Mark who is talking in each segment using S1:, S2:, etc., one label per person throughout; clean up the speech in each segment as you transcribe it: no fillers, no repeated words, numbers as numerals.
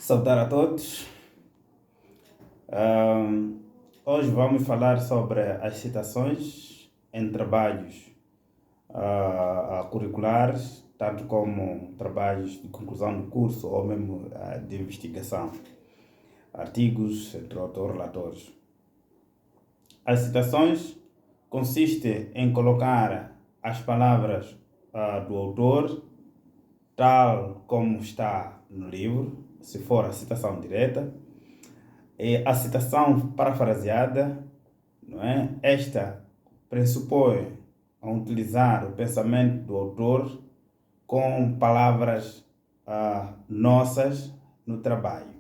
S1: Saudar a todos. Hoje vamos falar sobre as citações em trabalhos curriculares, tanto como trabalhos de conclusão do curso ou mesmo de investigação, artigos, entre outros relatores. As citações consistem em colocar as palavras do autor tal como está no livro, se for a citação direta, e a citação parafraseada, não é? Esta pressupõe a utilizar o pensamento do autor com palavras nossas no trabalho.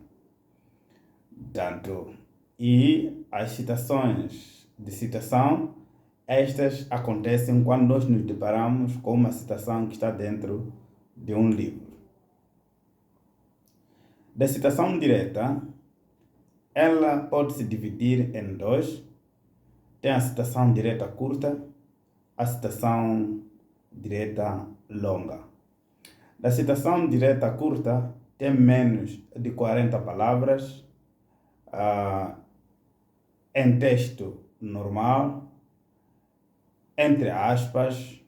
S1: E as citações de citação, estas acontecem quando nós nos deparamos com uma citação que está dentro de um livro. Da citação direta, ela pode se dividir em dois. Tem a citação direta curta, a citação direta longa. Da citação direta curta, tem menos de 40 palavras, em texto normal, entre aspas,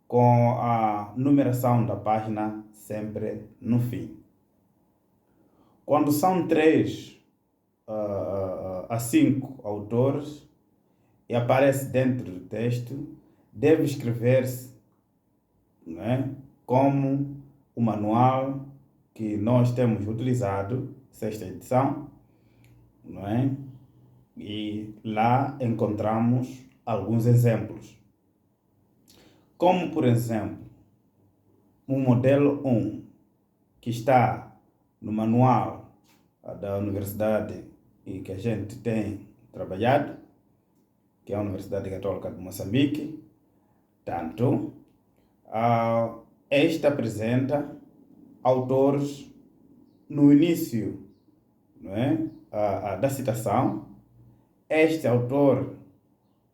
S1: com a numeração da página sempre no fim. Quando são 3 a 5 autores e aparece dentro do texto, deve escrever-se, não é, como o manual que nós temos utilizado, sexta edição, não é? E lá encontramos alguns exemplos. Como, por exemplo, o modelo 1, que está no manual da universidade e que a gente tem trabalhado, que é a Universidade Católica de Moçambique. Esta apresenta autores no início, não é, da citação. Este autor,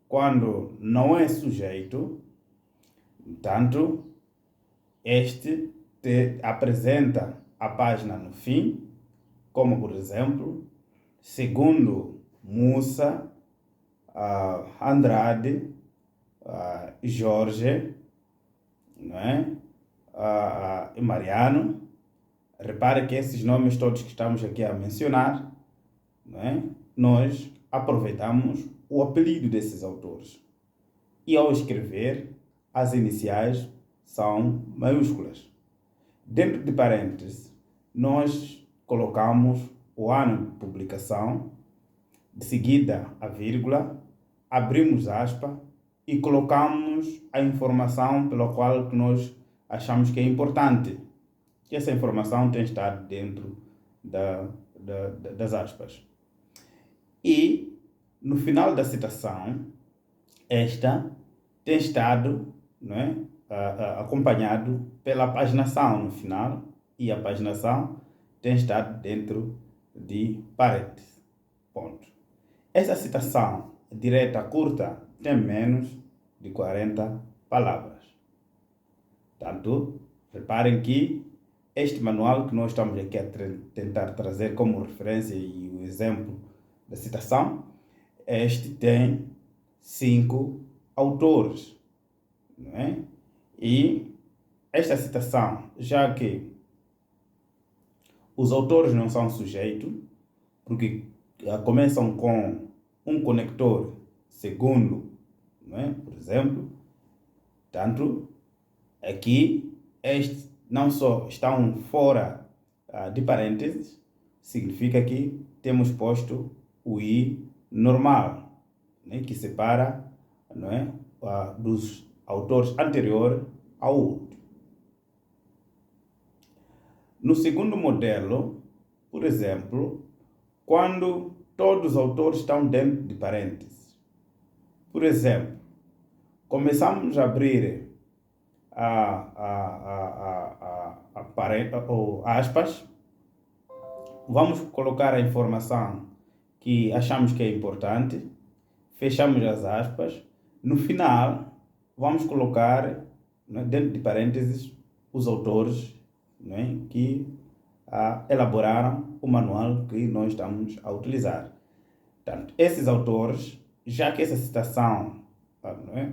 S1: quando não é sujeito, este apresenta a página no fim, como por exemplo, segundo Musa, Andrade, Jorge, não é? E Mariano. Repare que esses nomes todos que estamos aqui a mencionar, não é? Nós aproveitamos o apelido desses autores. E ao escrever, as iniciais são maiúsculas. Dentro de parênteses, nós colocamos o ano de publicação, de seguida a vírgula, abrimos aspas e colocamos a informação pela qual nós achamos que é importante. Que essa informação tem estado dentro das aspas. E, no final da citação, esta tem estado, não é, acompanhado pela paginação no final, e a paginação tem estado dentro de parênteses. Ponto. Essa citação direta curta tem menos de 40 palavras. Reparem que este manual que nós estamos aqui a tentar trazer como referência e o exemplo da citação, este tem 5 autores, não é? E esta citação, já que os autores não são sujeitos, porque começam com um conector segundo, não é? Por exemplo, aqui estes não só estão fora de parênteses, significa que temos posto o i normal, né? Que separa, não é? Dos autores anterior ao último. No segundo modelo, por exemplo, quando todos os autores estão dentro de parênteses. Por exemplo, começamos a abrir aspas, vamos colocar a informação que achamos que é importante, fechamos as aspas, no final vamos colocar, né, dentro de parênteses os autores, né, que elaboraram o manual que nós estamos a utilizar. Portanto, esses autores, já que essa citação, não é?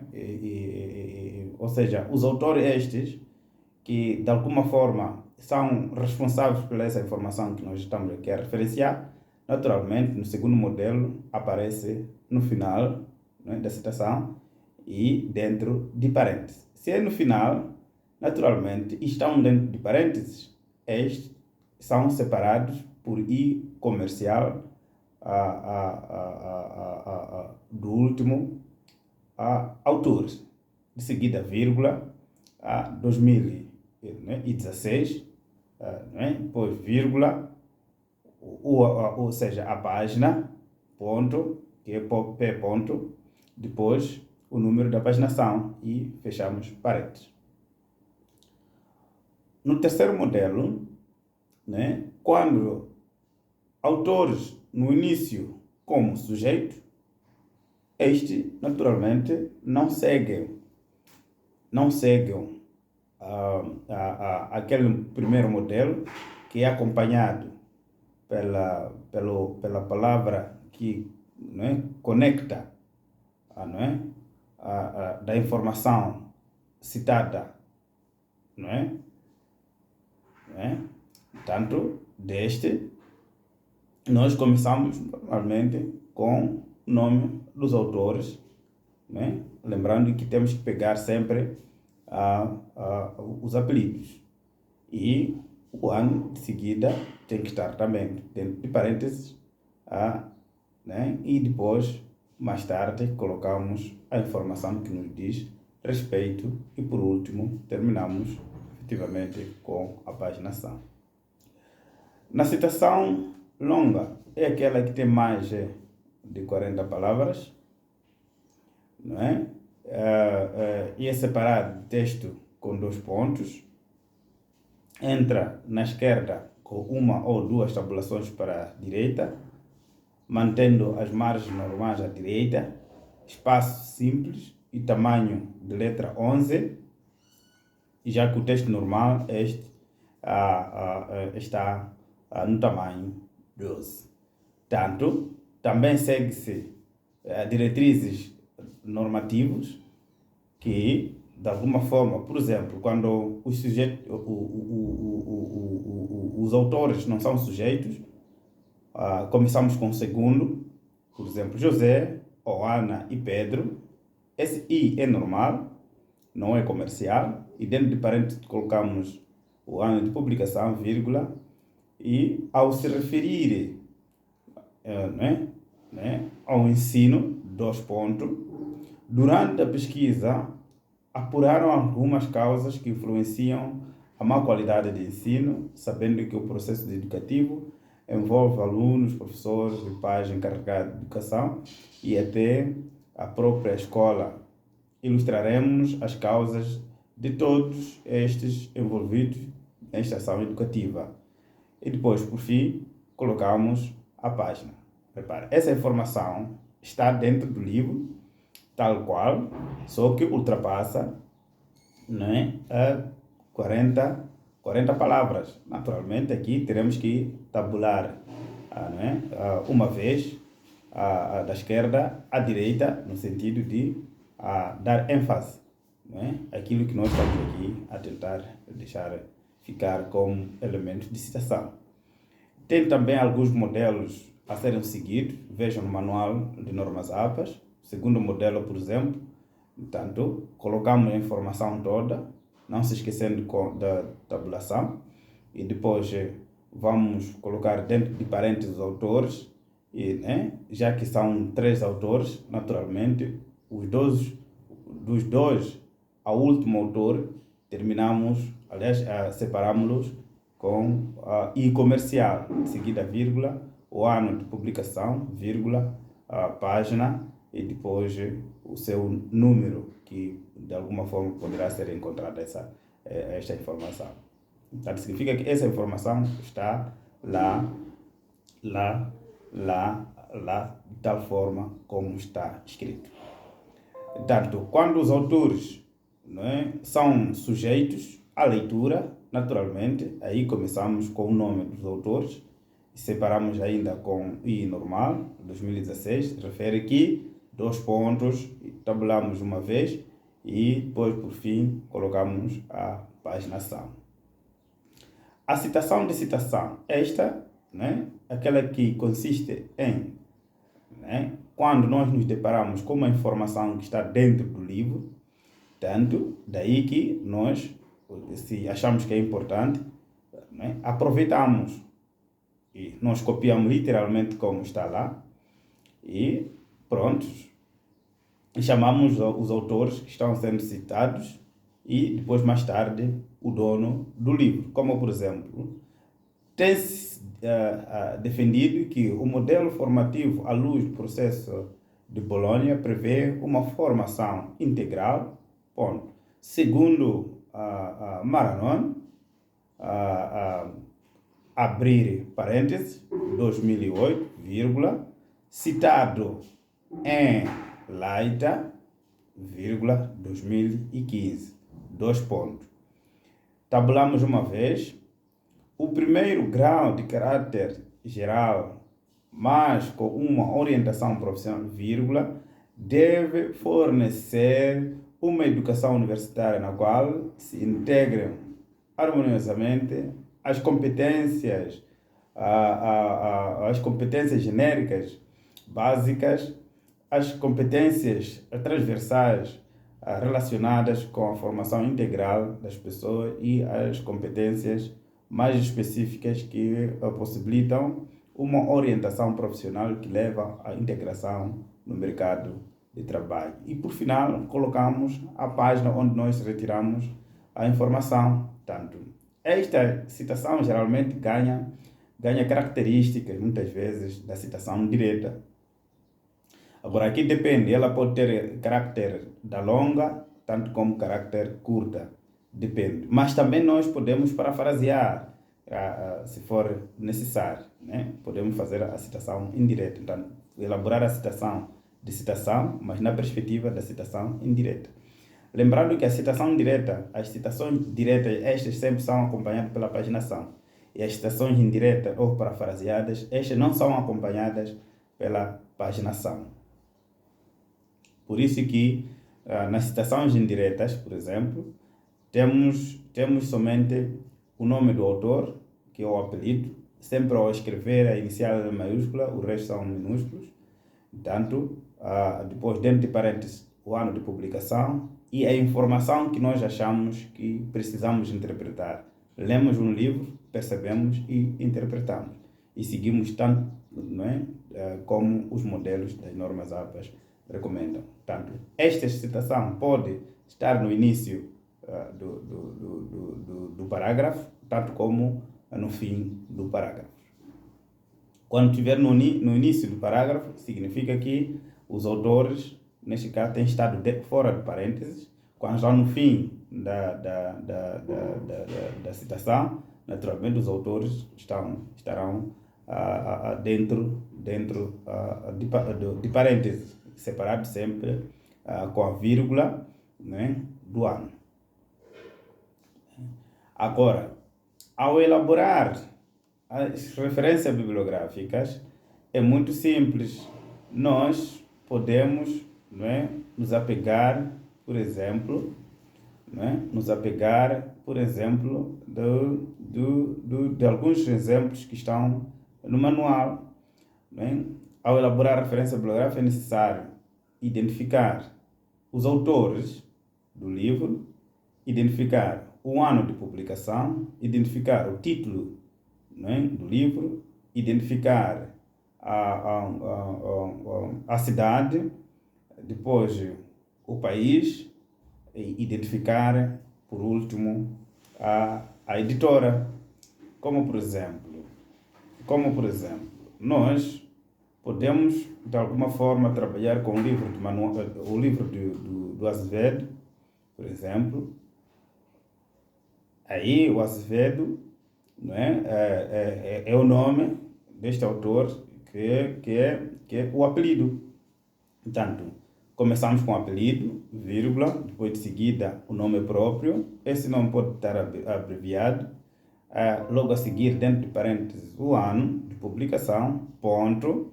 S1: Ou seja, os autores estes, que de alguma forma são responsáveis por essa informação que nós estamos aqui a referenciar, naturalmente, no segundo modelo, aparece no final, não é, da citação e dentro de parênteses. Se é no final, naturalmente, estão dentro de parênteses, estes são separados por I comercial do último autor. De seguida, vírgula, 2016, depois vírgula, ou seja, a página, ponto, que é P ponto, depois o número da paginação e fechamos parênteses. No terceiro modelo, né, quando autores no início como sujeito, este naturalmente não seguem aquele primeiro modelo que é acompanhado pela palavra que, não é, conecta da informação citada, não é? Portanto, deste, nós começamos normalmente com o nome dos autores, né? Lembrando que temos que pegar sempre os apelidos. E o ano de seguida tem que estar também dentro de parênteses, né? E depois, mais tarde, colocamos a informação que nos diz respeito e, por último, terminamos efetivamente com a paginação. Na citação longa, é aquela que tem mais de 40 palavras, não é? E é separado de texto com 2 pontos. Entra na esquerda com uma ou duas tabulações para a direita, mantendo as margens normais à direita, espaço simples e tamanho de letra 11, já que o texto normal está no tamanho 12. Tanto, também segue-se diretrizes normativos que, de alguma forma, por exemplo, quando os autores não são sujeitos, começamos com o segundo, por exemplo, José, ou Ana e Pedro. Esse I é normal, não é comercial, e dentro de parênteses colocamos o ano de publicação, vírgula, e ao se referir ao ensino, 2 pontos, durante a pesquisa apuraram algumas causas que influenciam a má qualidade de ensino, sabendo que o processo educativo envolve alunos, professores e pais encarregados de educação e até a própria escola. Ilustraremos as causas de todos estes envolvidos nesta ação educativa. E depois, por fim, colocamos a página. Repara, essa informação está dentro do livro, tal qual, só que ultrapassa, né, a 40 palavras. Naturalmente, aqui teremos que tabular uma vez da esquerda à direita, no sentido de dar ênfase, né, aquilo que nós estamos aqui a tentar deixar ficar como elemento de citação. Tem também alguns modelos a serem seguidos, vejam no manual de normas APAS. Segundo modelo, por exemplo, portanto, colocamos a informação toda, não se esquecendo da tabulação, e depois vamos colocar dentro de parênteses os autores, e, né, já que são 3 autores, naturalmente, dos 2 ao último autor, separamos-los com I comercial, em seguida vírgula, o ano de publicação, vírgula, a página e depois o seu número, que de alguma forma poderá ser encontrada esta informação. Então, significa que essa informação está lá, de tal forma como está escrito. Portanto, quando os autores, não é, são sujeitos à leitura, naturalmente, aí começamos com o nome dos autores. separamos ainda com I normal, 2016, refere aqui, 2 pontos, tabulamos uma vez e depois, por fim, colocamos a paginação. A citação de citação, esta, né, aquela que consiste em, né, quando nós nos deparamos com uma informação que está dentro do livro, tanto daí que nós, se achamos que é importante, né, aproveitamos e nós copiamos literalmente como está lá e prontos, chamamos os autores que estão sendo citados e depois mais tarde o dono do livro. Como por exemplo, tem-se defendido que o modelo formativo à luz do processo de Bolonha prevê uma formação integral, ponto. Segundo Maranon, abrir parênteses, 2008, vírgula, citado em Laita, vírgula, 2015, 2 pontos. Tabulamos uma vez, o primeiro grau de caráter geral, mas com uma orientação profissional, vírgula, deve fornecer uma educação universitária na qual se integram harmoniosamente as competências genéricas básicas, as competências transversais relacionadas com a formação integral das pessoas e as competências mais específicas que possibilitam uma orientação profissional que leva à integração no mercado de trabalho. E por final, colocamos a página onde nós retiramos a informação. Tanto esta citação geralmente ganha características, muitas vezes, da citação direta. Agora, aqui depende, ela pode ter caráter da longa, tanto como caráter curta, depende. Mas também nós podemos parafrasear, se for necessário, né? Podemos fazer a citação indireta, então, elaborar a citação de citação, mas na perspectiva da citação indireta. Lembrando que a citação direta, as citações diretas, estas sempre são acompanhadas pela paginação. E as citações indiretas ou parafraseadas, estas não são acompanhadas pela paginação. Por isso que nas citações indiretas, por exemplo, temos somente o nome do autor, que é o apelido, sempre ao escrever a inicial é maiúscula, o resto são minúsculos. Portanto, depois dentro de parênteses, o ano de publicação e a informação que nós achamos que precisamos interpretar. Lemos um livro, percebemos e interpretamos. E seguimos tanto, não é, como os modelos das normas APAs recomendam. Portanto, esta citação pode estar no início do parágrafo, tanto como no fim do parágrafo. Quando estiver no início do parágrafo, significa que os autores, neste caso, têm estado fora de parênteses. Quando estão no fim da citação, naturalmente os autores estarão dentro de parênteses, separados sempre com a vírgula, né, do ano. Agora, ao elaborar as referências bibliográficas, é muito simples. Nós podemos, não é, nos apegar, por exemplo, de alguns exemplos que estão no manual. Não é? Ao elaborar a referência bibliográfica é necessário identificar os autores do livro, identificar o ano de publicação, identificar o título, não é, do livro, identificar a cidade, depois o país, e identificar, por último, a editora. Como por exemplo, nós podemos, de alguma forma, trabalhar com o livro do Azevedo, por exemplo. Aí o Azevedo, não é, é o nome deste autor que é o apelido. Portanto, começamos com o apelido, vírgula, depois de seguida o nome próprio. Esse nome pode estar abreviado. logo a seguir, dentro de parênteses, o ano de publicação, ponto,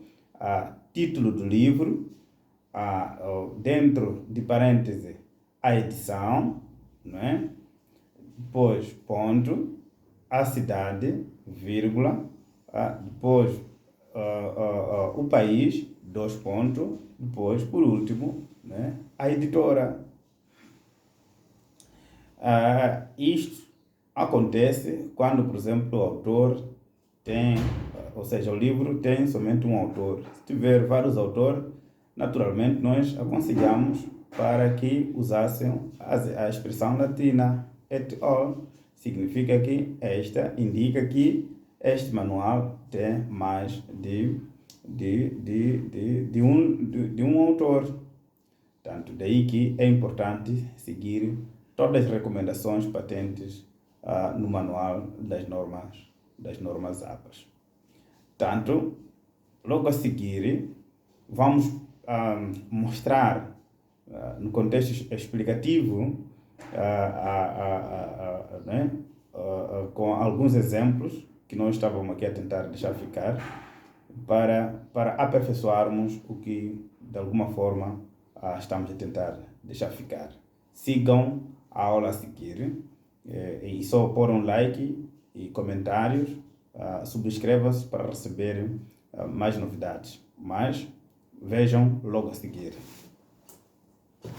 S1: título do livro, dentro de parênteses, a edição, não é? Depois, ponto, a cidade, vírgula, depois o país, dois pontos, depois, por último, né, a editora. Isto acontece quando, por exemplo, o autor tem, ou seja, o livro tem somente um autor. Se tiver vários autores, naturalmente nós aconselhamos para que usassem a expressão latina et al. Significa que indica que este manual tem mais de um autor. Tanto daí que é importante seguir todas as recomendações patentes no manual das normas APAS. Tanto, logo a seguir, vamos mostrar no contexto explicativo, né, com alguns exemplos que nós estávamos aqui a tentar deixar ficar, para aperfeiçoarmos o que, de alguma forma, estamos a tentar deixar ficar. Sigam a aula a seguir e só pôr um like e comentários, subscrevam-se para receber mais novidades. Mas vejam logo a seguir.